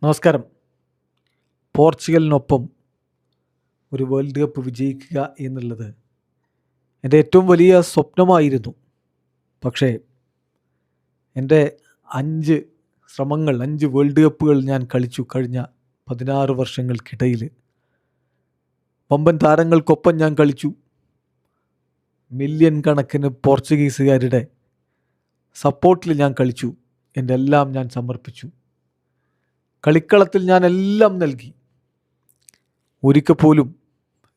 നമസ്കാരം. പോർച്ചുഗലിനൊപ്പം ഒരു world cup വിജയിക്കുക എന്നുള്ളത് എൻ്റെ ഏറ്റവും വലിയ സ്വപ്നമായിരുന്നു. പക്ഷേ എൻ്റെ 5 ശ്രമങ്ങൾ, 5 വേൾഡ് കപ്പുകൾ ഞാൻ കളിച്ചു കഴിഞ്ഞ 16 വർഷങ്ങൾക്കിടയിൽ. വമ്പൻ താരങ്ങൾക്കൊപ്പം ഞാൻ കളിച്ചു. മില്യൺ കണക്കിന് പോർച്ചുഗീസുകാരുടെ സപ്പോർട്ടിൽ ഞാൻ കളിച്ചു. എൻ്റെ എല്ലാം ഞാൻ സമർപ്പിച്ചു. കളിക്കളത്തിൽ ഞാൻ എല്ലാം നൽകി. ഒരിക്കൽ പോലും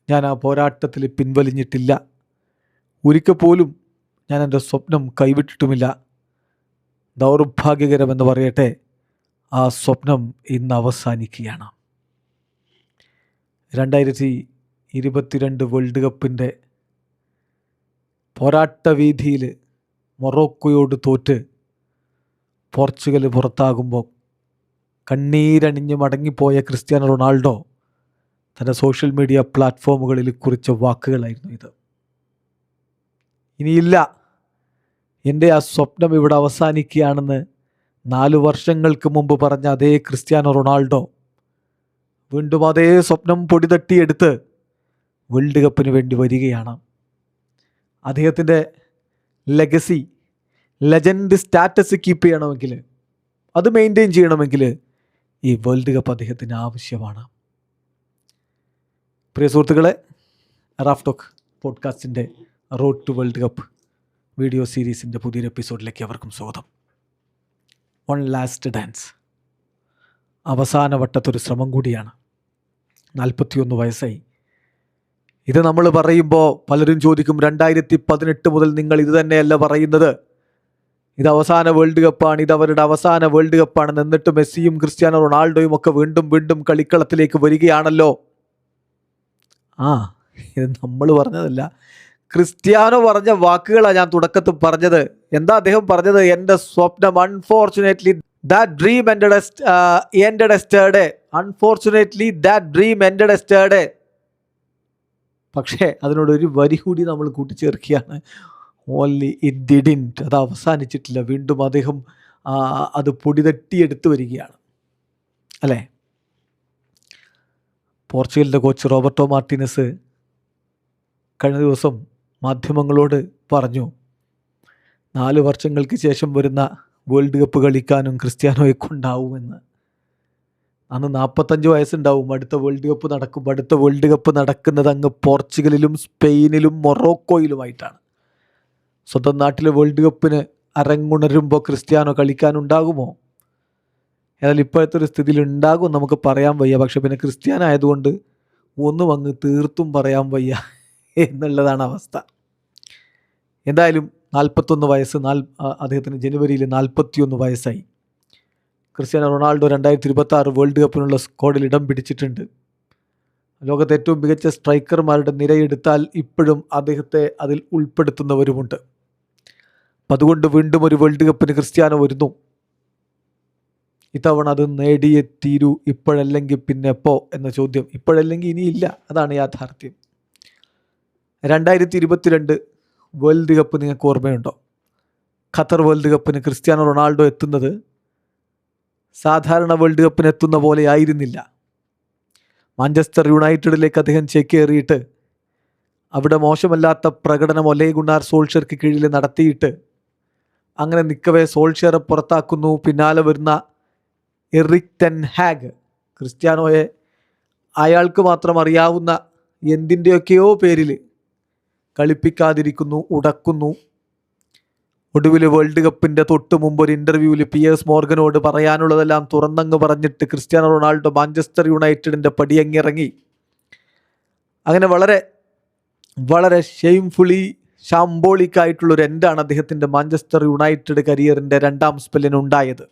ഞാൻ ആ പോരാട്ടത്തിൽ പിൻവലിഞ്ഞിട്ടില്ല. ഒരിക്കൽ പോലും ഞാൻ എൻ്റെ സ്വപ്നം കൈവിട്ടിട്ടുമില്ല. ദൗർഭാഗ്യകരമെന്ന് പറയട്ടെ, ആ സ്വപ്നം ഇന്ന് അവസാനിക്കുകയാണ്. 2022 വേൾഡ് കപ്പിൻ്റെ പോരാട്ടവീഥിയിൽ മൊറോക്കോയോട് തോറ്റ് പോർച്ചുഗൽ പുറത്താകുമ്പോൾ കണ്ണീരണിഞ്ഞ് മടങ്ങിപ്പോയ ക്രിസ്ത്യാനോ റൊണാൾഡോ തൻ്റെ സോഷ്യൽ മീഡിയ പ്ലാറ്റ്ഫോമുകളിൽ കുറിച്ച വാക്കുകളായിരുന്നു ഇത്. ഇനിയില്ല, എൻ്റെ ആ സ്വപ്നം ഇവിടെ അവസാനിക്കുകയാണെന്ന് 4 വർഷങ്ങൾക്ക് മുമ്പ് പറഞ്ഞ അതേ ക്രിസ്ത്യാനോ റൊണാൾഡോ വീണ്ടും അതേ സ്വപ്നം പൊടിതട്ടിയെടുത്ത് വേൾഡ് കപ്പിന് വേണ്ടി വരികയാണ്. അദ്ദേഹത്തിൻ്റെ ലെഗസി, ലെജൻഡ് സ്റ്റാറ്റസ് കീപ്പ് ചെയ്യണമെങ്കിൽ, അത് മെയിൻറ്റെയിൻ ചെയ്യണമെങ്കിൽ ഈ വേൾഡ് കപ്പ് അദ്ദേഹത്തിന് ആവശ്യമാണ്. പ്രിയ സുഹൃത്തുക്കളെ, റാഫ് ടോക്ക് പോഡ്കാസ്റ്റിൻ്റെ road to world cup video സീരീസിൻ്റെ പുതിയൊരു എപ്പിസോഡിലേക്ക് അവർക്കും സ്വാഗതം. വൺ ലാസ്റ്റ് ഡാൻസ്, അവസാന വട്ടത്തൊരു ശ്രമം കൂടിയാണ്. 41 വയസ്സായി. ഇത് നമ്മൾ പറയുമ്പോൾ പലരും ചോദിക്കും, 2018 മുതൽ നിങ്ങൾ ഇത് തന്നെയല്ല പറയുന്നത്, ഇത് അവസാന വേൾഡ് കപ്പാണ്, ഇത് അവരുടെ അവസാന വേൾഡ് കപ്പാണെന്ന്. എന്നിട്ട് മെസ്സിയും ക്രിസ്ത്യാനോ റൊണാൾഡോയും ഒക്കെ വീണ്ടും കളിക്കളത്തിലേക്ക് വരികയാണല്ലോ. ഇത് നമ്മൾ പറഞ്ഞതല്ല, ക്രിസ്ത്യാനോ പറഞ്ഞ വാക്കുകളാണ് ഞാൻ തുടക്കത്തിൽ പറഞ്ഞത്. എന്താ അദ്ദേഹം പറഞ്ഞത്? എൻ്റെ സ്വപ്നം, unfortunately that dream ended yesterday. Unfortunately that dream ended yesterday. പക്ഷേ അതിനോടൊരു വരി കൂടി നമ്മൾ കൂട്ടിച്ചേർക്കുകയാണ്, ഓൺലി ഇറ്റ് ഡിഡിൻറ്റ്. അത് അവസാനിച്ചിട്ടില്ല. വീണ്ടും അദ്ദേഹം അത് പൊടിതട്ടിയെടുത്ത് വരികയാണ്, അല്ലേ? പോർച്ചുഗലിൻ്റെ കോച്ച് റോബർട്ടോ മാർട്ടിനസ് കഴിഞ്ഞ ദിവസം മാധ്യമങ്ങളോട് പറഞ്ഞു, 4 വർഷങ്ങൾക്ക് ശേഷം വരുന്ന വേൾഡ് കപ്പ് കളിക്കാനും ക്രിസ്ത്യാനോയെ കൊണ്ടാവുമെന്ന്. അന്ന് 45 വയസ്സുണ്ടാവും. അടുത്ത വേൾഡ് കപ്പ് നടക്കും. അടുത്ത വേൾഡ് കപ്പ് നടക്കുന്നത് അങ്ങ് പോർച്ചുഗലിലും സ്പെയിനിലും മൊറോക്കോയിലുമായിട്ടാണ്. സ്വന്തം നാട്ടിലെ വേൾഡ് കപ്പിന് അരങ്ങുണരുമ്പോൾ ക്രിസ്ത്യാനോ കളിക്കാനുണ്ടാകുമോ? എന്നാൽ ഇപ്പോഴത്തെ ഒരു സ്ഥിതിയിൽ ഉണ്ടാകും നമുക്ക് പറയാൻ വയ്യ. പക്ഷെ പിന്നെ ക്രിസ്ത്യാനോ ആയതുകൊണ്ട് ഒന്നും അങ്ങ് തീർത്തും പറയാൻ വയ്യ എന്നുള്ളതാണ് അവസ്ഥ. എന്തായാലും 41 വയസ്സ്, അദ്ദേഹത്തിന് ജനുവരിയിൽ 41 വയസ്സായി. ക്രിസ്ത്യാനോ റൊണാൾഡോ 2026 വേൾഡ് കപ്പിനുള്ള സ്ക്വാഡിൽ ഇടം പിടിച്ചിട്ടുണ്ട്. ലോകത്തെ ഏറ്റവും മികച്ച സ്ട്രൈക്കർമാരുടെ നിരയെടുത്താൽ ഇപ്പോഴും അദ്ദേഹത്തെ അതിൽ ഉൾപ്പെടുത്തുന്നവരുമുണ്ട്. അപ്പം അതുകൊണ്ട് വീണ്ടും ഒരു വേൾഡ് കപ്പിന് ക്രിസ്ത്യാനോ വരുന്നു. ഇത്തവണ അത് നേടിയേ തീരൂ. ഇപ്പോഴല്ലെങ്കിൽ പിന്നെ എപ്പോ എന്ന ചോദ്യം. ഇപ്പോഴല്ലെങ്കിൽ ഇനിയില്ല, അതാണ് യാഥാർത്ഥ്യം. 2022 വേൾഡ് കപ്പ് നിങ്ങൾക്ക് ഓർമ്മയുണ്ടോ? ഖത്തർ വേൾഡ് കപ്പിന് ക്രിസ്ത്യാനോ റൊണാൾഡോ എത്തുന്നത് സാധാരണ വേൾഡ് കപ്പിന് എത്തുന്ന പോലെ ആയിരുന്നില്ല. മാഞ്ചസ്റ്റർ യുണൈറ്റഡിലേക്ക് അദ്ദേഹം ചേക്കേറിയിട്ട് അവിടെ മോശമല്ലാത്ത പ്രകടനം ഒലെ ഗുണാർ സോൾഷ്യർക്ക് കീഴിൽ നടത്തിയിട്ട് അങ്ങനെ നിൽക്കവേ സോൾഷ്യറെ പുറത്താക്കുന്നു. പിന്നാലെ വരുന്ന എറിക് ടെൻ ഹാഗ് ക്രിസ്ത്യാനോയെ അയാൾക്ക് മാത്രം അറിയാവുന്ന എന്തിൻ്റെയൊക്കെയോ പേരിൽ കളിപ്പിക്കാതിരിക്കുന്നു, ഉടക്കുന്നു. ഒടുവിൽ വേൾഡ് കപ്പിൻ്റെ തൊട്ട് മുമ്പ് ഒരു ഇൻ്റർവ്യൂവിൽ പിയേഴ്സ് മോർഗനോട് പറയാനുള്ളതെല്ലാം തുറന്നങ്ങ് പറഞ്ഞിട്ട് ക്രിസ്ത്യാനോ റൊണാൾഡോ മാഞ്ചസ്റ്റർ യുണൈറ്റഡിൻ്റെ പടിയങ്ങിറങ്ങി. അങ്ങനെ വളരെ വളരെ ഷെയിംഫുള്ളി ഷാംബോളിക്കായിട്ടുള്ളൊരു എൻഡാണ് അദ്ദേഹത്തിൻ്റെ മാഞ്ചസ്റ്റർ യുണൈറ്റഡ് കരിയറിൻ്റെ 2ാം സ്പെല്ലിനുണ്ടായത്.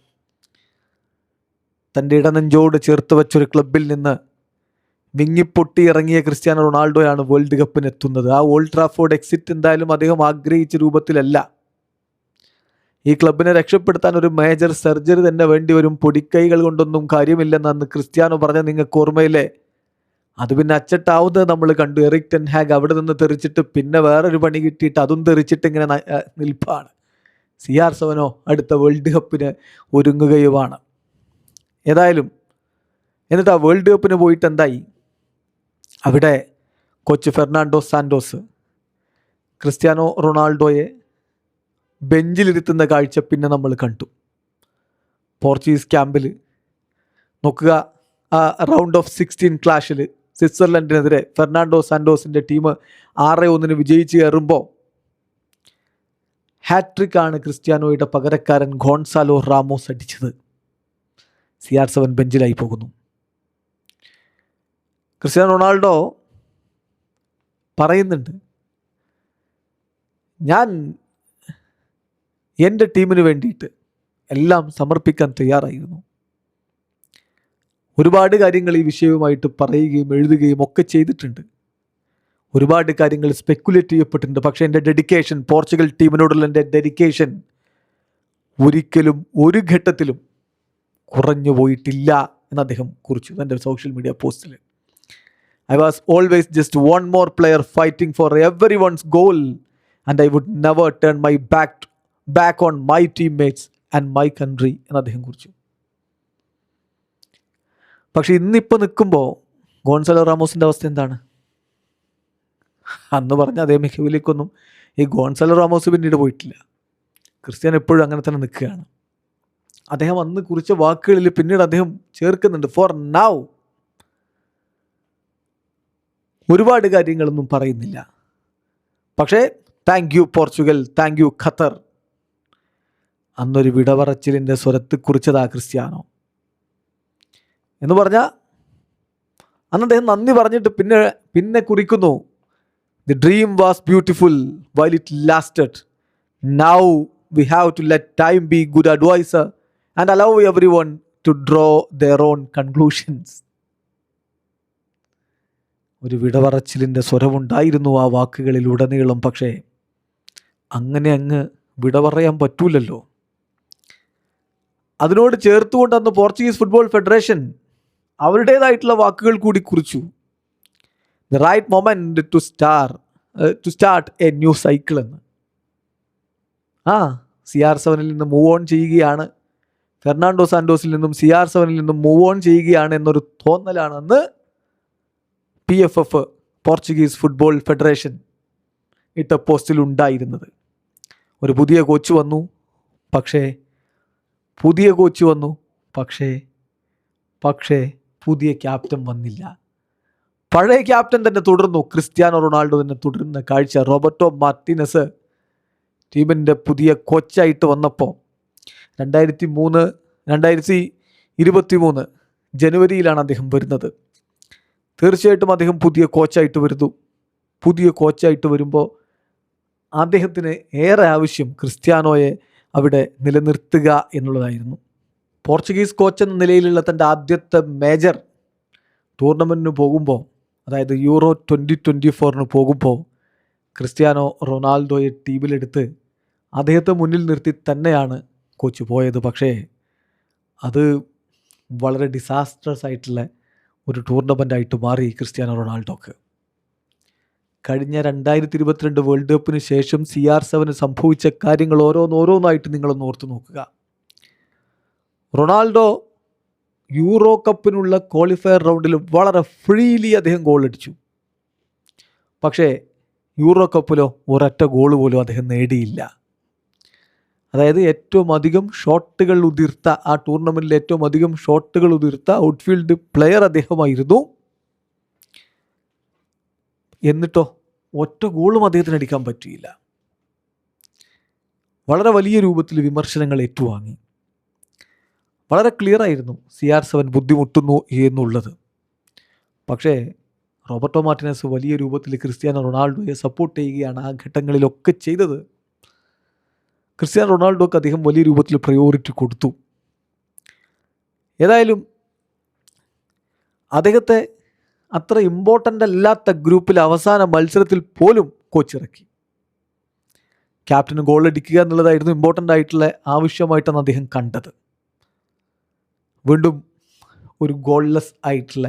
തൻ്റെ ഇടനെഞ്ചോട് ചേർത്ത് വെച്ചൊരു ക്ലബിൽ നിന്ന് വിങ്ങിപ്പൊട്ടി ഇറങ്ങിയ ക്രിസ്ത്യാനോ റൊണാൾഡോയാണ് വേൾഡ് കപ്പിന് എത്തുന്നത്. ആ ഓൾഡ് ട്രാഫോർഡ് എക്സിറ്റ് എന്തായാലും അദ്ദേഹം ആഗ്രഹിച്ച രൂപത്തിലല്ല. ഈ ക്ലബിനെ രക്ഷപ്പെടുത്താൻ ഒരു മേജർ സർജറി തന്നെ വേണ്ടി വരും. പൊടിക്കൈകൾ കൊണ്ടൊന്നും കാര്യമില്ലെന്നാണ് ക്രിസ്ത്യാനോ പറഞ്ഞത്. നിങ്ങൾക്ക് ഓർമ്മയില്ലേ? അത് പിന്നെ അച്ചട്ടാവുന്നത് നമ്മൾ കണ്ടു. എറിക് ടെൻ ഹാഗ് അവിടെ നിന്ന് തെറിച്ചിട്ട് പിന്നെ വേറൊരു പണി കിട്ടിയിട്ട് അതും തെറിച്ചിട്ട് ഇങ്ങനെ നിൽപ്പാണ്. CR7 അടുത്ത വേൾഡ് കപ്പിന് ഒരുങ്ങുകയുമാണ്. ഏതായാലും എന്നിട്ട് ആ വേൾഡ് കപ്പിന് പോയിട്ട് എന്തായി? അവിടെ കോച്ച് ഫെർണാണ്ടോ സാന്റോസ് ക്രിസ്ത്യാനോ റൊണാൾഡോയെ ബെഞ്ചിലിരുത്തുന്ന കാഴ്ച പിന്നെ നമ്മൾ കണ്ടു. പോർച്ചുഗീസ് ക്യാമ്പിൽ നോക്കുക, ആ റൗണ്ട് ഓഫ് 16 ക്ലാഷിൽ സ്വിറ്റ്സർലൻഡിനെതിരെ ഫെർണാണ്ടോ സാന്റോസിൻ്റെ ടീം 6-1 വിജയിച്ച് കയറുമ്പോൾ ഹാട്രിക്കാണ് ക്രിസ്ത്യാനോയുടെ പകരക്കാരൻ ഗോൺസാലോ റാമോസ് അടിച്ചത്. CR7 ബെഞ്ചിലായി പോകുന്നു. ക്രിസ്ത്യാനോ റൊണാൾഡോ പറയുന്നുണ്ട്, ഞാൻ എൻ്റെ ടീമിന് വേണ്ടിയിട്ട് എല്ലാം സമർപ്പിക്കാൻ തയ്യാറായിരുന്നു. ഒരുപാട് കാര്യങ്ങൾ ഈ വിഷയവുമായിട്ട് പറയുകയും എഴുതുകയും ഒക്കെ ചെയ്തിട്ടുണ്ട്. ഒരുപാട് കാര്യങ്ങൾ സ്പെക്കുലേറ്റ് ചെയ്യപ്പെട്ടിട്ടുണ്ട്. പക്ഷേ എൻ്റെ ഡെഡിക്കേഷൻ, പോർച്ചുഗൽ ടീമിനോടുള്ള എൻ്റെ ഡെഡിക്കേഷൻ ഒരിക്കലും ഒരു ഘട്ടത്തിലും കുറഞ്ഞു പോയിട്ടില്ല എന്ന് അദ്ദേഹം കുറിച്ചു തൻ്റെ സോഷ്യൽ മീഡിയ പോസ്റ്റിൽ. I was always just one more player fighting for everyone's goal and I would never turn my back on my teammates and my country എന്ന് അദ്ദേഹം കുറിച്ചു. പക്ഷെ ഇന്നിപ്പോൾ നിൽക്കുമ്പോൾ ഗോൺസാലോ റാമോസിൻ്റെ അവസ്ഥ എന്താണ്? അന്ന് പറഞ്ഞ അതേ മികവിലേക്കൊന്നും ഈ ഗോൺസാലോ റാമോസ് പിന്നീട് പോയിട്ടില്ല. ക്രിസ്ത്യാനോ എപ്പോഴും അങ്ങനെ തന്നെ നിൽക്കുകയാണ്. അദ്ദേഹം അന്ന് കുറിച്ച വാക്കുകളിൽ പിന്നീട് അദ്ദേഹം ചേർക്കുന്നുണ്ട്, ഫോർ നൗ ഒരുപാട് കാര്യങ്ങളൊന്നും പറയുന്നില്ല. പക്ഷേ thank you Portugal, thank you Qatar, അന്നൊരു വിടപറച്ചിലിൻ്റെ സ്വരത്ത് കുറിച്ചതാ ക്രിസ്ത്യാനോ എന്ന് പറഞ്ഞാൽ അന്ന് അദ്ദേഹം നന്ദി പറഞ്ഞിട്ട് പിന്നെ കുറിക്കുന്നു, the dream was beautiful while it lasted, now we have to let time be good adviser and allow everyone to draw their own conclusions. ഒരു വിടപറച്ചിലിൻ്റെ സ്വരമുണ്ടായിരുന്നു ആ വാക്കുകളിൽ ഉടനീളം. പക്ഷേ അങ്ങനെ അങ്ങ് വിട പറയാൻ പറ്റൂലല്ലോ. അതിനോട് ചേർത്തുകൊണ്ട് അന്ന് പോർച്ചുഗീസ് ഫുട്ബോൾ ഫെഡറേഷൻ അവരുടേതായിട്ടുള്ള വാക്കുകൾ കൂടി കുറിച്ചു. The right moment to start a new cycle എന്ന്. CR7 നിന്ന് മൂവ് ഓൺ ചെയ്യുകയാണ്, ഫെർണാണ്ടോ സാന്റോസിൽ നിന്നും CR7 നിന്നും മൂവ് ഓൺ ചെയ്യുകയാണ് എന്നൊരു തോന്നലാണ് അന്ന് PFF പോർച്ചുഗീസ് ഫുട്ബോൾ ഫെഡറേഷൻ ഇട്ട പോസ്റ്റിൽ ഉണ്ടായിരുന്നത്. ഒരു പുതിയ കോച്ച് വന്നു, പക്ഷേ പുതിയ ക്യാപ്റ്റൻ വന്നില്ല. പഴയ ക്യാപ്റ്റൻ തന്നെ തുടർന്നു, ക്രിസ്ത്യാനോ റൊണാൾഡോ തന്നെ തുടരുന്ന കാഴ്ച. റോബർട്ടോ മാർട്ടിനസ് ടീമിൻ്റെ പുതിയ കോച്ചായിട്ട് വന്നപ്പോൾ 2023 ജനുവരിയിലാണ് അദ്ദേഹം വരുന്നത്. തീർച്ചയായിട്ടും അദ്ദേഹം പുതിയ കോച്ചായിട്ട് വരുമ്പോൾ അദ്ദേഹത്തിന് ഏറെ ആവശ്യം ക്രിസ്ത്യാനോയെ അവിടെ നിലനിർത്തുക എന്നുള്ളതായിരുന്നു. പോർച്ചുഗീസ് കോച്ച് എന്ന നിലയിലുള്ള തൻ്റെ ആദ്യത്തെ മേജർ ടൂർണമെൻറ്റിന് പോകുമ്പോൾ, അതായത് യൂറോ 2024 പോകുമ്പോൾ ക്രിസ്ത്യാനോ റൊണാൾഡോയെ ടീമിലെടുത്ത് അദ്ദേഹത്തെ മുന്നിൽ നിർത്തി തന്നെയാണ് കോച്ച് പോയത്. പക്ഷേ അത് വളരെ ഡിസാസ്ട്രസ് ആയിട്ടുള്ള ഒരു ടൂർണമെൻ്റായിട്ട് മാറി ക്രിസ്ത്യാനോ റൊണാൾഡോക്ക്. കഴിഞ്ഞ 2022 വേൾഡ് കപ്പിന് ശേഷം CR7 സംഭവിച്ച കാര്യങ്ങൾ ഓരോന്നായിട്ട് നിങ്ങളൊന്ന് ഓർത്ത് നോക്കുക. റൊണാൾഡോ യൂറോ കപ്പിനുള്ള ക്വാളിഫയർ റൗണ്ടിൽ വളരെ ഫ്രീലി അദ്ദേഹം ഗോളടിച്ചു. പക്ഷേ യൂറോ കപ്പിലോ ഒരൊറ്റ ഗോൾ പോലും അദ്ദേഹം നേടിയില്ല. അതായത് ഏറ്റവും അധികം ഷോട്ടുകൾ ഉതിർത്ത, ആ ടൂർണമെൻറ്റിൽ ഏറ്റവും അധികം ഷോട്ടുകൾ ഉതിർത്ത ഔട്ട്ഫീൽഡ് പ്ലെയർ അദ്ദേഹമായിരുന്നു. എന്നിട്ടോ ഒറ്റ ഗോളും അദ്ദേഹത്തിന് അടിക്കാൻ പറ്റിയില്ല. വളരെ വലിയ രൂപത്തിൽ വിമർശനങ്ങൾ ഏറ്റുവാങ്ങി. വളരെ ക്ലിയർ ആയിരുന്നു CR7 ബുദ്ധിമുട്ടുന്നു എന്നുള്ളത്. പക്ഷേ റോബർട്ടോ മാർട്ടിനസ് വലിയ രൂപത്തിൽ ക്രിസ്ത്യാനോ റൊണാൾഡോയെ സപ്പോർട്ട് ചെയ്യുകയാണ് ആ ഘട്ടങ്ങളിലൊക്കെ ചെയ്തത്. ക്രിസ്ത്യാനോ റൊണാൾഡോക്ക് അദ്ദേഹം വലിയ രൂപത്തിൽ പ്രയോറിറ്റി കൊടുത്തു. ഏതായാലും അദ്ദേഹത്തെ അത്ര ഇമ്പോർട്ടൻ്റ് അല്ലാത്ത ഗ്രൂപ്പിൽ അവസാന മത്സരത്തിൽ പോലും കോച്ച് ഇറക്കി. ക്യാപ്റ്റന് ഗോൾ അടിക്കുക എന്നുള്ളതായിരുന്നു ഇമ്പോർട്ടൻ്റ് ആയിട്ടുള്ള ആവശ്യമായിട്ടാണ് അദ്ദേഹം കണ്ടത്. വീണ്ടും ഒരു ഗോൾലെസ് ആയിട്ടുള്ള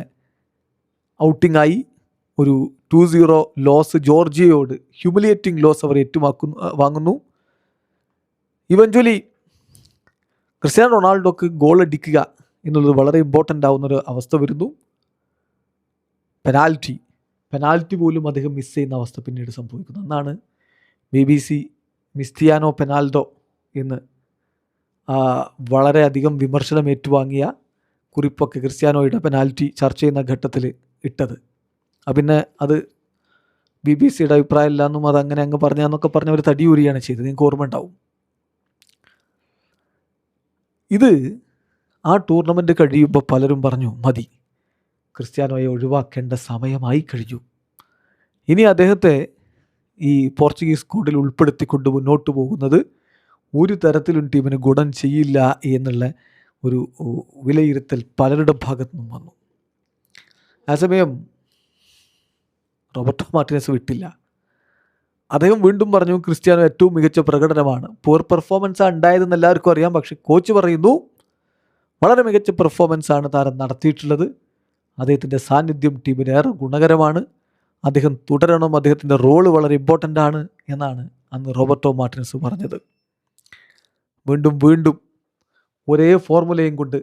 ഔട്ടിംഗ് ആയി. ഒരു 2-0 ലോസ് ജോർജിയയോട്, ഹ്യൂമിലിയേറ്റിംഗ് ലോസ് അവർ വാങ്ങുന്നു. ഇവഞ്ച്വലി ക്രിസ്ത്യാനോ റൊണാൾഡോക്ക് ഗോൾ അടിക്കുക എന്നുള്ളത് വളരെ ഇമ്പോർട്ടൻ്റ് ആവുന്നൊരു അവസ്ഥ വരുന്നു. പെനാൽറ്റി പോലും അദ്ദേഹം മിസ് ചെയ്യുന്ന അവസ്ഥ പിന്നീട് സംഭവിക്കുന്നു. അന്നാണ് BBC മിസ്റ്റിയാനോ പെനാൽഡോ എന്ന് വളരെയധികം വിമർശനം ഏറ്റുവാങ്ങിയ കുറിപ്പൊക്കെ ക്രിസ്ത്യാനോയുടെ പെനാൽറ്റി ചർച്ച ചെയ്യുന്ന ഘട്ടത്തിൽ ഇട്ടത്. പിന്നെ അത് BBC അഭിപ്രായമില്ല എന്നും അതങ്ങനെ അങ്ങ് പറഞ്ഞാന്നൊക്കെ പറഞ്ഞ ഒരു തടിയൂരിയാണ് ചെയ്തത്. നിങ്ങൾക്ക് ഓർമ്മ ഉണ്ടാവും. ഇത് ആ ടൂർണമെൻറ്റ് കഴിയുമ്പോൾ പലരും പറഞ്ഞു, മതി, ക്രിസ്ത്യാനോയെ ഒഴിവാക്കേണ്ട സമയമായി കഴിഞ്ഞു. ഇനി അദ്ദേഹത്തെ ഈ പോർച്ചുഗീസ് സ്ക്വാഡിൽ ഉൾപ്പെടുത്തിക്കൊണ്ട് മുന്നോട്ട് പോകുന്നത് ഒരു തരത്തിലും ടീമിന് ഗുണം ചെയ്യില്ല എന്നുള്ള ഒരു വിലയിരുത്തൽ പലരുടെ ഭാഗത്തു നിന്നും വന്നു. ആ സമയം റോബർട്ടോ മാർട്ടിനസ് വിട്ടില്ല. അദ്ദേഹം വീണ്ടും പറഞ്ഞു, ക്രിസ്ത്യാനോ ഏറ്റവും മികച്ച പ്രകടനമാണ്, പൂർ പെർഫോമൻസാണ് ഉണ്ടായതെന്ന് എല്ലാവർക്കും അറിയാം. പക്ഷേ കോച്ച് പറയുന്നു വളരെ മികച്ച പെർഫോമൻസാണ് താരം നടത്തിയിട്ടുള്ളത്. അദ്ദേഹത്തിൻ്റെ സാന്നിധ്യം ടീമിന് ഏറെ ഗുണകരമാണ്. അദ്ദേഹം തുടരണം, അദ്ദേഹത്തിൻ്റെ റോള് വളരെ ഇമ്പോർട്ടൻ്റ് ആണ് എന്നാണ് അന്ന് റോബർട്ടോ മാർട്ടിനസ് പറഞ്ഞത്. വീണ്ടും ഒരേ ഫോർമുലയും കൊണ്ട്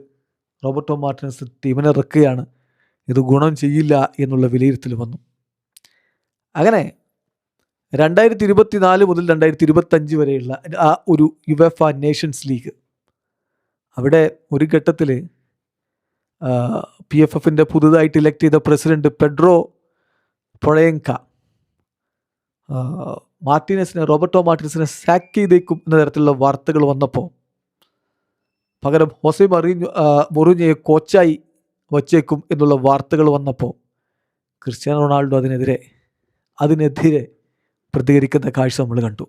റോബർട്ടോ മാർട്ടിനസ് ടീമിനെ ഇറക്കുകയാണ്. ഇത് ഗുണം ചെയ്യില്ല എന്നുള്ള വിലയിരുത്തൽ വന്നു. അങ്ങനെ 2024 മുതൽ 2025 വരെയുള്ള ആ ഒരു യുവേഫ നേഷൻസ് ലീഗ്, അവിടെ ഒരു ഘട്ടത്തിൽ PFFൻ്റെ പുതുതായിട്ട് ഇലക്ട് ചെയ്ത പ്രസിഡന്റ് പെഡ്രോ പൊഴയങ്ക റോബർട്ടോ മാർട്ടിനസിനെ സാക്ക് ചെയ്തേക്കും എന്ന തരത്തിലുള്ള വാർത്തകൾ വന്നപ്പോൾ പകരം ഹോസെ മൊറീഞ്ഞയെ കോച്ചായി വച്ചേക്കും എന്നുള്ള വാർത്തകൾ വന്നപ്പോൾ ക്രിസ്ത്യാനോ റൊണാൾഡോ അതിനെതിരെ പ്രതികരിക്കുന്ന കാഴ്ച നമ്മൾ കണ്ടു.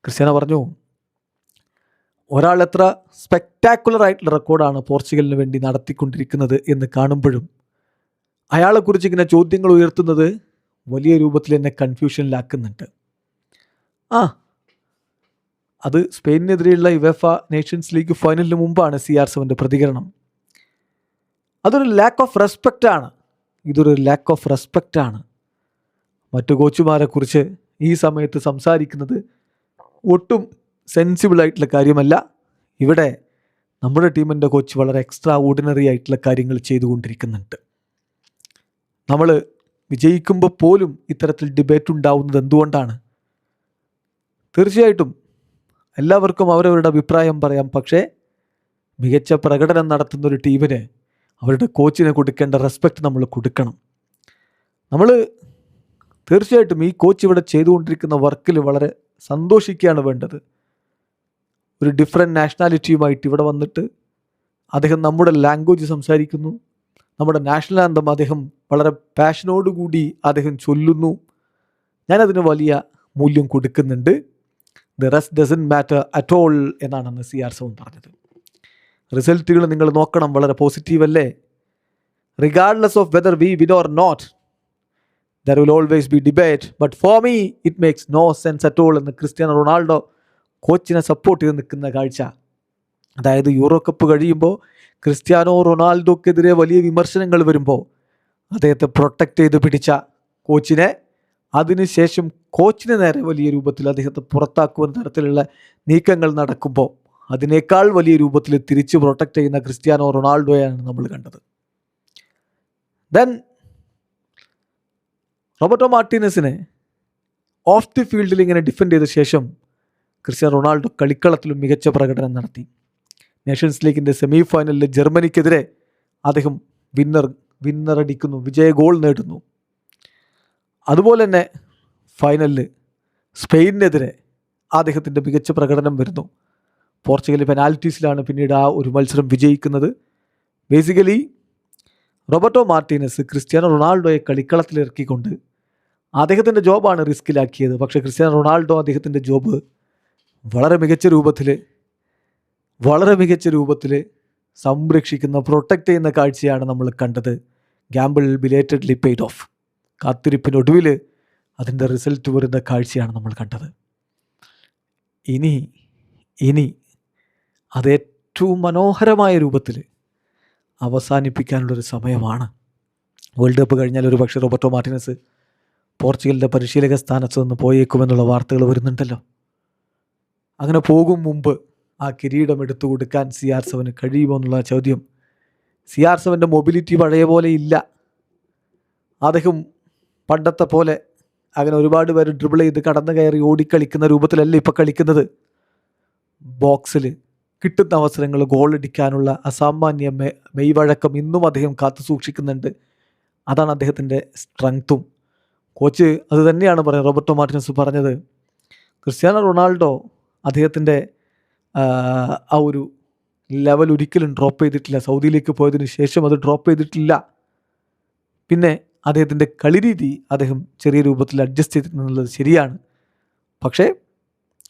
ക്രിസ്ത്യാനോ പറഞ്ഞു, ഒരാൾ എത്ര സ്പെക്ടാക്കുലർ ആയിട്ടുള്ള റെക്കോർഡാണ് പോർച്ചുഗലിന് വേണ്ടി നടത്തിക്കൊണ്ടിരിക്കുന്നത് എന്ന് കാണുമ്പോഴും അയാളെക്കുറിച്ച് ഇങ്ങനെ ചോദ്യങ്ങൾ ഉയർത്തുന്നത് വലിയ രൂപത്തിൽ എന്നെ കൺഫ്യൂഷനിലാക്കുന്നുണ്ട്. അത് സ്പെയിനിനെതിരെയുള്ള യുവേഫ നേഷൻസ് ലീഗ് ഫൈനലിന് മുമ്പാണ് CR7 പ്രതികരണം. അതൊരു ലാക്ക് ഓഫ് റെസ്പെക്റ്റാണ്. ഇതൊരു ലാക്ക് ഓഫ് റെസ്പെക്റ്റാണ്. മറ്റു കോച്ചുമാരെക്കുറിച്ച് ഈ സമയത്ത് സംസാരിക്കുന്നത് ഒട്ടും സെൻസിബിളായിട്ടുള്ള കാര്യമല്ല. ഇവിടെ നമ്മുടെ ടീമിൻ്റെ കോച്ച് വളരെ എക്സ്ട്രാ ഓർഡിനറി ആയിട്ടുള്ള കാര്യങ്ങൾ ചെയ്തുകൊണ്ടിരിക്കുന്നുണ്ട്. നമ്മൾ വിജയിക്കുമ്പോൾ പോലും ഇത്തരത്തിൽ ഡിബേറ്റ് ഉണ്ടാവുന്നത് എന്തുകൊണ്ടാണ്? തീർച്ചയായിട്ടും എല്ലാവർക്കും അവരവരുടെ അഭിപ്രായം പറയാം. പക്ഷേ മികച്ച പ്രകടനം നടത്തുന്ന ഒരു ടീമിന് അവരുടെ കോച്ചിനെ കൊടുക്കേണ്ട റെസ്പെക്റ്റ് നമ്മൾ കൊടുക്കണം. നമ്മൾ തീർച്ചയായിട്ടും ഈ കോച്ച് ഇവിടെ ചെയ്തുകൊണ്ടിരിക്കുന്ന വർക്കിൽ വളരെ സന്തോഷിക്കുകയാണ് വേണ്ടത്. ഒരു ഡിഫറെൻറ്റ് നാഷണാലിറ്റിയുമായിട്ട് ഇവിടെ വന്നിട്ട് അദ്ദേഹം നമ്മുടെ ലാംഗ്വേജ് സംസാരിക്കുന്നു. നമ്മുടെ നാഷണൽ ആന്തം അദ്ദേഹം വളരെ പാഷനോടുകൂടി അദ്ദേഹം ചൊല്ലുന്നു. ഞാനതിന് വലിയ മൂല്യം കൊടുക്കുന്നുണ്ട്. The rest doesn't matter at all എന്നാണ് അന്ന് CR7 പറഞ്ഞത്. റിസൾട്ടുകൾ നിങ്ങൾ നോക്കണം, വളരെ പോസിറ്റീവ് അല്ലേ? Regardless of whether we win or not, there will always be debate, but for me it makes no sense at all എന്ന് ക്രിസ്ത്യാനോ റൊണാൾഡോ കോച്ചിനെ സപ്പോർട്ട് ചെയ്ത് നിൽക്കുന്ന കാഴ്ച. അതായത് യൂറോ കപ്പ് കഴിയുമ്പോൾ ക്രിസ്ത്യാനോ റൊണാൾഡോക്കെതിരെ വലിയ വിമർശനങ്ങൾ വരുമ്പോൾ അദ്ദേഹത്തെ പ്രൊട്ടക്റ്റ് ചെയ്ത് പിടിച്ച കോച്ചിനെ അതിനുശേഷം കോച്ചിന് നേരെ വലിയ രൂപത്തിൽ അദ്ദേഹത്തെ പുറത്താക്കുമെന്ന തരത്തിലുള്ള നീക്കങ്ങൾ നടക്കുമ്പോൾ അതിനേക്കാൾ വലിയ രൂപത്തിൽ തിരിച്ച് പ്രൊട്ടക്റ്റ് ചെയ്യുന്ന ക്രിസ്ത്യാനോ റൊണാൾഡോയാണ് നമ്മൾ കണ്ടത്. ദെൻ റോബർട്ടോ മാർട്ടിനസിനെ ഓഫ് ദി ഫീൽഡിൽ ഇങ്ങനെ ഡിഫെൻഡ് ചെയ്ത ശേഷം ക്രിസ്ത്യാനോ റൊണാൾഡോ കളിക്കളത്തിലും മികച്ച പ്രകടനം നടത്തി. നേഷൻസ് ലീഗിൻ്റെ സെമി ഫൈനലിൽ ജർമ്മനിക്കെതിരെ അദ്ദേഹം വിന്നറടിക്കുന്നു, വിജയ ഗോൾ നേടുന്നു. അതുപോലെ തന്നെ ഫൈനലിൽ സ്പെയിനിനെതിരെ അദ്ദേഹത്തിൻ്റെ മികച്ച പ്രകടനം വരുന്നു. പോർച്ചുഗൽ പെനാൽറ്റീസിലാണ് പിന്നീട് ആ ഒരു മത്സരം വിജയിക്കുന്നത്. ബേസിക്കലി റോബർട്ടോ മാർട്ടിനസ് ക്രിസ്ത്യാനോ റൊണാൾഡോയെ കളിക്കളത്തിലിറക്കിക്കൊണ്ട് അദ്ദേഹത്തിൻ്റെ ജോബാണ് റിസ്കിലാക്കിയത്. പക്ഷേ ക്രിസ്ത്യാനോ റൊണാൾഡോ അദ്ദേഹത്തിൻ്റെ ജോബ് വളരെ മികച്ച രൂപത്തിൽ സംരക്ഷിക്കുന്ന, പ്രൊട്ടക്റ്റ് ചെയ്യുന്ന കാഴ്ചയാണ് നമ്മൾ കണ്ടത്. Gamble belatedly paid off. കാത്തിരിപ്പിനൊടുവിൽ അതിൻ്റെ റിസൾട്ട് വരുന്ന കാഴ്ചയാണ് നമ്മൾ കണ്ടത്. ഇനി അത് ഏറ്റവും മനോഹരമായ രൂപത്തിൽ അവസാനിപ്പിക്കാനുള്ളൊരു സമയമാണ്. വേൾഡ് കപ്പ് കഴിഞ്ഞാൽ ഒരു പക്ഷേ റോബർട്ടോ മാർട്ടിനസ് പോർച്ചുഗലിൻ്റെ പരിശീലക സ്ഥാനത്ത് നിന്ന് പോയേക്കുമെന്നുള്ള വാർത്തകൾ വരുന്നുണ്ടല്ലോ. അങ്ങനെ പോകും മുമ്പ് ആ കിരീടം എടുത്തു കൊടുക്കാൻ CR7 കഴിയുമോ എന്നുള്ള ചോദ്യം CR7 മൊബിലിറ്റി പഴയ പോലെ ഇല്ല. അദ്ദേഹം പണ്ടത്തെ പോലെ അങ്ങനെ ഒരുപാട് പേര് ഡ്രിബിൾ ചെയ്ത് കടന്നു കയറി ഓടിക്കളിക്കുന്ന രൂപത്തിലല്ല ഇപ്പോൾ കളിക്കുന്നത്. ബോക്സിൽ കിട്ടുന്ന അവസരങ്ങൾ ഗോളടിക്കാനുള്ള അസാമാന്യ മെയ്വഴക്കം ഇന്നും അദ്ദേഹം കാത്തു സൂക്ഷിക്കുന്നുണ്ട്. അതാണ് അദ്ദേഹത്തിൻ്റെ സ്ട്രെങ്ത്തും. കോച്ച് അത് തന്നെയാണ് പറയുന്നത്. റോബർട്ടോ മാർട്ടിനസ് പറഞ്ഞത് ക്രിസ്ത്യാനോ റൊണാൾഡോ അദ്ദേഹത്തിൻ്റെ ആ ഒരു ലെവൽ ഒരിക്കലും ഡ്രോപ്പ് ചെയ്തിട്ടില്ല. സൗദിയിലേക്ക് പോയതിന് ശേഷം അത് ഡ്രോപ്പ് ചെയ്തിട്ടില്ല. പിന്നെ അദ്ദേഹത്തിൻ്റെ കളിരീതി അദ്ദേഹം ചെറിയ രൂപത്തിൽ അഡ്ജസ്റ്റ് ചെയ്തിട്ടുള്ളത് ശരിയാണ്. പക്ഷേ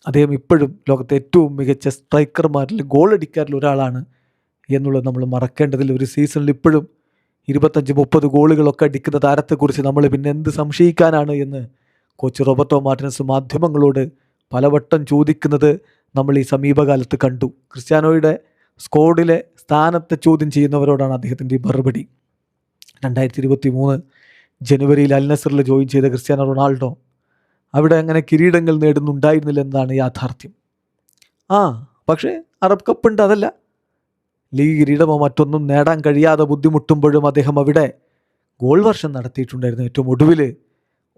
അദ്ദേഹം ഇപ്പോഴും ലോകത്തെ ഏറ്റവും മികച്ച സ്ട്രൈക്കർമാരിൽ ഗോളടിക്കാരിൽ ഒരാളാണ് എന്നുള്ളത് നമ്മൾ മറക്കേണ്ടതില്ല. ഒരു സീസണിൽ ഇപ്പോഴും 25-30 ഗോളുകളൊക്കെ അടിക്കുന്ന താരത്തെക്കുറിച്ച് നമ്മൾ പിന്നെ എന്ത് സംശയിക്കാനാണ് എന്ന് കോച്ച് റോബർട്ടോ മാർട്ടിനസ് മാധ്യമങ്ങളോട് പലവട്ടം ചോദിക്കുന്നത് നമ്മൾ ഈ സമീപകാലത്ത് കണ്ടു. ക്രിസ്ത്യാനോയുടെ സ്ക്വാഡിലെ സ്ഥാനത്തെ ചോദ്യം ചെയ്യുന്നവരോടാണ് അദ്ദേഹത്തിൻ്റെ ഈ മറുപടി. 2023 ജനുവരിയിൽ അൽ നസറിൽ ജോയിൻ ചെയ്ത ക്രിസ്ത്യാനോ റൊണാൾഡോ അവിടെ അങ്ങനെ കിരീടങ്ങൾ നേടുന്നുണ്ടായിരുന്നില്ല എന്നതാണ് യാഥാർത്ഥ്യം. പക്ഷേ അറബ് കപ്പ് ഉണ്ട്, അതല്ല ലീഗ് കിരീടമോ മറ്റൊന്നും നേടാൻ കഴിയാതെ ബുദ്ധിമുട്ടുമ്പോഴും അദ്ദേഹം അവിടെ ഗോൾ വർഷം നടത്തിയിട്ടുണ്ടായിരുന്നു. ഏറ്റവും ഒടുവിൽ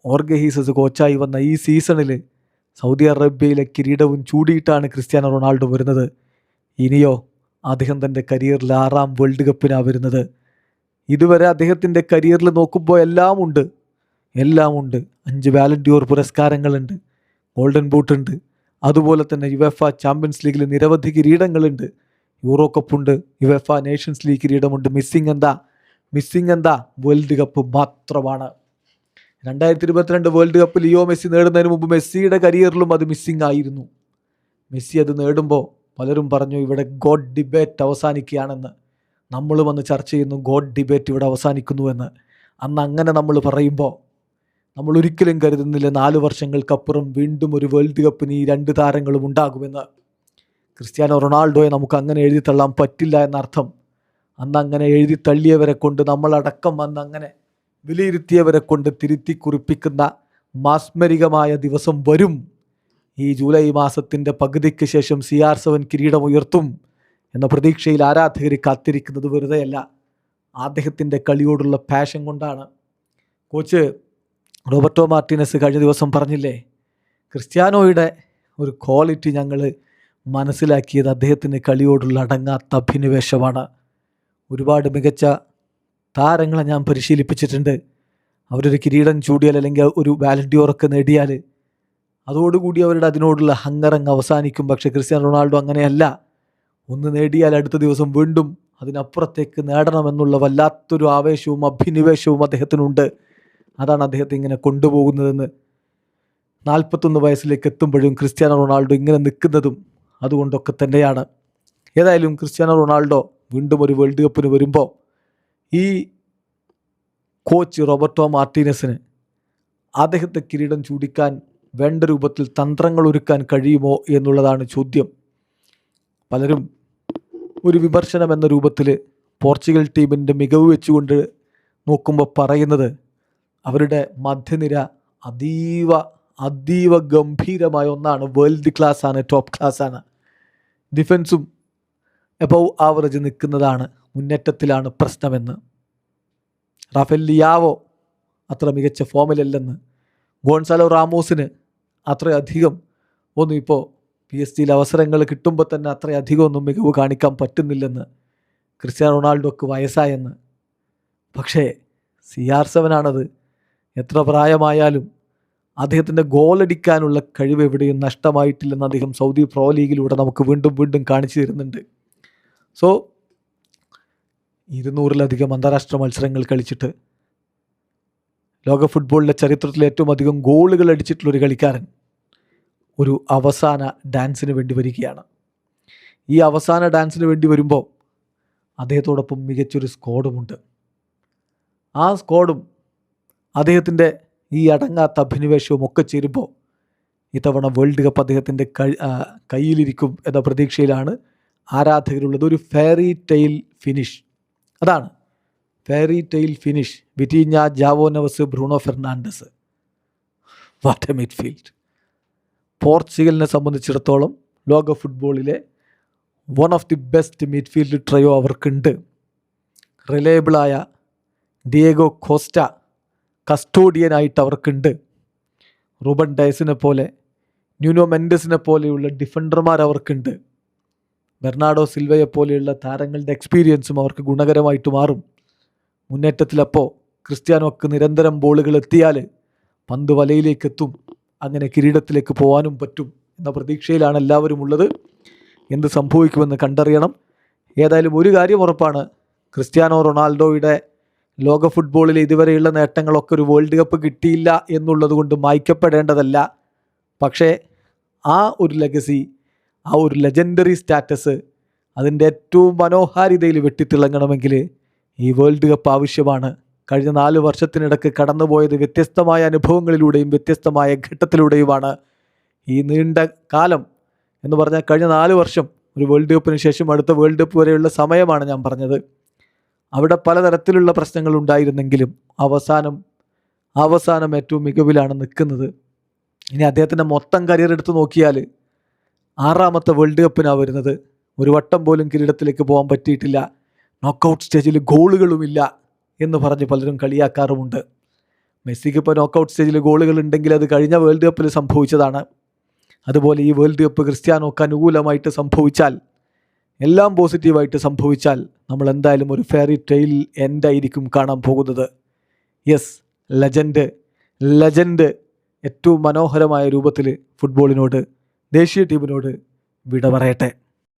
ഓർഗെ ഹീസസ് കോച്ചായി വന്ന ഈ സീസണിൽ സൗദി അറേബ്യയിലെ കിരീടവും ചൂടിയിട്ടാണ് ക്രിസ്ത്യാനോ റൊണാൾഡോ വരുന്നത്. ഇനിയോ അദ്ദേഹം തൻ്റെ കരിയറിൽ 6ാം വേൾഡ് കപ്പിനാണ് വരുന്നത്. ഇതുവരെ അദ്ദേഹത്തിൻ്റെ കരിയറിൽ നോക്കുമ്പോൾ എല്ലാം ഉണ്ട്. 5 ബാലൻ ഡി ഓർ പുരസ്കാരങ്ങളുണ്ട്, ഗോൾഡൻ ബൂട്ടുണ്ട്, അതുപോലെ തന്നെ യുവേഫ ചാമ്പ്യൻസ് ലീഗിൽ നിരവധി കിരീടങ്ങളുണ്ട്, യൂറോ കപ്പുണ്ട്, യുവേഫ നേഷൻസ് ലീഗ് കിരീടമുണ്ട്. മിസ്സിങ് എന്താ? വേൾഡ് കപ്പ് മാത്രമാണ്. 2022 വേൾഡ് കപ്പ് ലിയോ മെസ്സി നേടുന്നതിന് മുമ്പ് മെസ്സിയുടെ കരിയറിലും അത് മിസ്സിങ് ആയിരുന്നു. മെസ്സി അത് നേടുമ്പോൾ പലരും പറഞ്ഞു ഇവിടെ ഗോഡ് ഡിബേറ്റ് അവസാനിക്കുകയാണെന്ന്. നമ്മൾ വന്ന് ചർച്ച ചെയ്യുന്നു ഗോഡ് ഡിബേറ്റ് ഇവിടെ അവസാനിക്കുന്നുവെന്ന്. അന്ന് അങ്ങനെ നമ്മൾ പറയുമ്പോൾ നമ്മൾ ഒരിക്കലും കരുതുന്നില്ല 4 വർഷങ്ങൾക്കപ്പുറം വീണ്ടും ഒരു വേൾഡ് കപ്പിന് ഈ 2 താരങ്ങളും ഉണ്ടാകുമെന്ന്. ക്രിസ്ത്യാനോ റൊണാൾഡോയെ നമുക്ക് അങ്ങനെ എഴുതി തള്ളാൻ പറ്റില്ല എന്നർത്ഥം. അന്ന് അങ്ങനെ എഴുതി തള്ളിയവരെ കൊണ്ട്, നമ്മളടക്കം അന്ന് അങ്ങനെ വിലയിരുത്തിയവരെ കൊണ്ട് തിരുത്തി കുറിപ്പിക്കുന്ന മാസ്മരികമായ ദിവസം വരും. ഈ ജൂലൈ മാസത്തിൻ്റെ പകുതിക്ക് ശേഷം CR7 കിരീടം ഉയർത്തും എന്ന പ്രതീക്ഷയിൽ ആരാധകർ കാത്തിരിക്കുന്നത് വെറുതെയല്ല, അദ്ദേഹത്തിൻ്റെ കളിയോടുള്ള പാഷൻ കൊണ്ടാണ്. കോച്ച് റോബർട്ടോ മാർട്ടിനസ് കഴിഞ്ഞ ദിവസം പറഞ്ഞില്ലേ, ക്രിസ്ത്യാനോയുടെ ഒരു ക്വാളിറ്റി ഞങ്ങൾ മനസ്സിലാക്കിയത് അദ്ദേഹത്തിന് കളിയോടുള്ള അടങ്ങാത്ത അഭിനിവേശമാണ്. ഒരുപാട് മികച്ച താരങ്ങളെ ഞാൻ പരിശീലിപ്പിച്ചിട്ടുണ്ട്. അവരൊരു കിരീടം ചൂടിയാൽ അല്ലെങ്കിൽ ഒരു ബാലൻ ഡി ഓറൊക്കെ നേടിയാൽ അതോടുകൂടി അവരുടെ അതിനോടുള്ള ഹങ്കറങ്ങ് അവസാനിക്കും. പക്ഷേ ക്രിസ്ത്യാനോ റൊണാൾഡോ അങ്ങനെയല്ല. ഒന്ന് നേടിയാൽ അടുത്ത ദിവസം വീണ്ടും അതിനപ്പുറത്തേക്ക് നേടണമെന്നുള്ള വല്ലാത്തൊരു ആവേശവും അഭിനിവേശവും അദ്ദേഹത്തിനുണ്ട്. അതാണ് അദ്ദേഹത്തെ ഇങ്ങനെ കൊണ്ടുപോകുന്നതെന്ന്. 41 വയസ്സിലേക്ക് എത്തുമ്പോഴും ക്രിസ്ത്യാനോ റൊണാൾഡോ ഇങ്ങനെ നിൽക്കുന്നതും അതുകൊണ്ടൊക്കെ തന്നെയാണ്. ഏതായാലും ക്രിസ്ത്യാനോ റൊണാൾഡോ വീണ്ടും ഒരു വേൾഡ് കപ്പിന് വരുമ്പോൾ ഈ കോച്ച് റോബർട്ടോ മാർട്ടിനസിന് അദ്ദേഹത്തെ കിരീടം ചൂടിക്കാൻ വേണ്ട രൂപത്തിൽ തന്ത്രങ്ങൾ ഒരുക്കാൻ കഴിയുമോ എന്നുള്ളതാണ് ചോദ്യം. പലരും ഒരു വിമർശനം എന്ന രൂപത്തിൽ പോർച്ചുഗൽ ടീമിൻ്റെ മികവ് വെച്ചുകൊണ്ട് നോക്കുമ്പോൾ പറയുന്നത് അവരുടെ മധ്യനിര അതീവ ഗംഭീരമായ ഒന്നാണ്, വേൾഡ് ക്ലാസ്സാണ്, ടോപ്പ് ക്ലാസ്സാണ്. ഡിഫൻസും എബവ് ആവറേജ് നിൽക്കുന്നതാണ്, മുന്നേറ്റത്തിലാണ് പ്രശ്നമെന്ന്. റാഫേൽ ലിയാവോ അത്ര മികച്ച ഫോമിലല്ലെന്ന്, ഗോൺസാലോ റാമോസിന് അത്രയധികം ഒന്നും ഇപ്പോൾ PSG അവസരങ്ങൾ കിട്ടുമ്പോൾ തന്നെ അത്രയധികം ഒന്നും മികവ് കാണിക്കാൻ പറ്റുന്നില്ലെന്ന്, ക്രിസ്ത്യാനോ റൊണാൾഡോക്ക് വയസ്സായെന്ന്. പക്ഷേ CR7 ആണത്. എത്ര പ്രായമായാലും അദ്ദേഹത്തിൻ്റെ ഗോളടിക്കാനുള്ള കഴിവ് എവിടെയും നഷ്ടമായിട്ടില്ലെന്ന് അദ്ദേഹം സൗദി പ്രോ ലീഗിലൂടെ നമുക്ക് വീണ്ടും കാണിച്ചു തരുന്നുണ്ട്. സോ 200-ലധികം അന്താരാഷ്ട്ര മത്സരങ്ങൾ കളിച്ചിട്ട് ലോക ഫുട്ബോളിലെ ചരിത്രത്തിൽ ഏറ്റവും അധികം ഗോളുകൾ അടിച്ചിട്ടുള്ളൊരു കളിക്കാരൻ ഒരു അവസാന ഡാൻസിന് വേണ്ടി വരികയാണ്. ഈ അവസാന ഡാൻസിന് വേണ്ടി വരുമ്പോൾ അദ്ദേഹത്തോടൊപ്പം മികച്ചൊരു സ്ക്വാഡുമുണ്ട്. ആ സ്ക്വാഡും അദ്ദേഹത്തിൻ്റെ ഈ അടങ്ങാത്ത അഭിനിവേശവും ഒക്കെ ചേരുമ്പോൾ ഇത്തവണ വേൾഡ് കപ്പ് അദ്ദേഹത്തിൻ്റെ കയ്യിലിരിക്കും എന്ന പ്രതീക്ഷയിലാണ് ആരാധകരുള്ളത്. ഒരു ഫെയറി ടെയിൽ ഫിനിഷ്, അതാണ് fairy tale finish. Vitinha, João Neves, Bruno Fernandes, what a midfield. പോർച്ചുഗലിനെ സംബന്ധിച്ചിടത്തോളം ലോക ഫുട്ബോളിലെ one of the best midfield trio അവർക്കുണ്ട്. റിലയബിളായ ഡിയേഗോ കോസ്റ്റ കസ്റ്റോഡിയനായിട്ട് അവർക്കുണ്ട്. റൂബൻ ഡയസിനെ പോലെ, ന്യൂനോ മെൻഡസിനെ പോലെയുള്ള ഡിഫൻഡർമാർ അവർക്കുണ്ട്. ബെർണാഡോ സിൽവയെ പോലെയുള്ള താരങ്ങളുടെ എക്സ്പീരിയൻസും അവർക്ക് ഗുണകരമായിട്ട് മാറും. മുന്നേറ്റത്തിലപ്പോൾ ക്രിസ്ത്യാനോക്ക് നിരന്തരം ബോളുകൾ എത്തിയാൽ പന്ത് വലയിലേക്ക് എത്തും. അങ്ങനെ കിരീടത്തിലേക്ക് പോകാനും പറ്റും എന്ന പ്രതീക്ഷയിലാണ് എല്ലാവരും ഉള്ളത്. എന്ത് സംഭവിക്കുമെന്ന് കണ്ടറിയണം. ഏതായാലും ഒരു കാര്യം ഉറപ്പാണ്, ക്രിസ്ത്യാനോ റൊണാൾഡോയുടെ ലോക ഫുട്ബോളിലെ ഇതുവരെയുള്ള നേട്ടങ്ങളൊക്കെ ഒരു വേൾഡ് കപ്പ് കിട്ടിയില്ല എന്നുള്ളത് കൊണ്ട് മായ്ക്കപ്പെടേണ്ടതല്ല. പക്ഷേ ആ ഒരു ലെഗസി, ആ ഒരു ലെജൻഡറി സ്റ്റാറ്റസ് അതിൻ്റെ ഏറ്റവും മനോഹാരിതയിൽ വെട്ടിത്തിളങ്ങണമെങ്കിൽ ഈ വേൾഡ് കപ്പ് ആവശ്യമാണ്. കഴിഞ്ഞ 4 വർഷത്തിനിടയ്ക്ക് കടന്നുപോയത് വ്യത്യസ്തമായ അനുഭവങ്ങളിലൂടെയും വ്യത്യസ്തമായ ഘട്ടത്തിലൂടെയുമാണ്. ഈ നീണ്ട കാലം എന്ന് പറഞ്ഞാൽ കഴിഞ്ഞ 4 വർഷം, ഒരു വേൾഡ് കപ്പിന് ശേഷം അടുത്ത വേൾഡ് കപ്പ് വരെയുള്ള സമയമാണ് ഞാൻ പറഞ്ഞത്. അവിടെ പലതരത്തിലുള്ള പ്രശ്നങ്ങൾ ഉണ്ടായിരുന്നെങ്കിലും അവസാനം ഏറ്റവും മികവിലാണ് നിൽക്കുന്നത്. ഇനി അദ്ദേഹത്തിൻ്റെ മൊത്തം കരിയർ എടുത്ത് നോക്കിയാൽ 6ാമത്തെ വേൾഡ് കപ്പിനാണ് വരുന്നത്. ഒരു വട്ടം പോലും കിരീടത്തിലേക്ക് പോകാൻ പറ്റിയിട്ടില്ല. നോക്കൗട്ട് സ്റ്റേജിൽ ഗോളുകളുമില്ല എന്ന് പറഞ്ഞ് പലരും കളിയാക്കാറുമുണ്ട്. മെസ്സിക്ക് ഇപ്പോൾ നോക്കൗട്ട് സ്റ്റേജിൽ ഗോളുകൾ ഉണ്ടെങ്കിൽ അത് കഴിഞ്ഞ വേൾഡ് കപ്പിൽ സംഭവിച്ചതാണ്. അതുപോലെ ഈ വേൾഡ് കപ്പ് ക്രിസ്ത്യാനോക്ക് അനുകൂലമായിട്ട് സംഭവിച്ചാൽ, എല്ലാം പോസിറ്റീവായിട്ട് സംഭവിച്ചാൽ, നമ്മൾ എന്തായാലും ഒരു ഫെയറി ടെയിൽ എൻഡായിരിക്കും കാണാൻ പോകുന്നത്. യെസ്, ലെജൻഡ് ഏറ്റവും മനോഹരമായ രൂപത്തിൽ ഫുട്ബോളിനോട്, ദേശീയ ടീമിനോട് വിട പറയട്ടെ.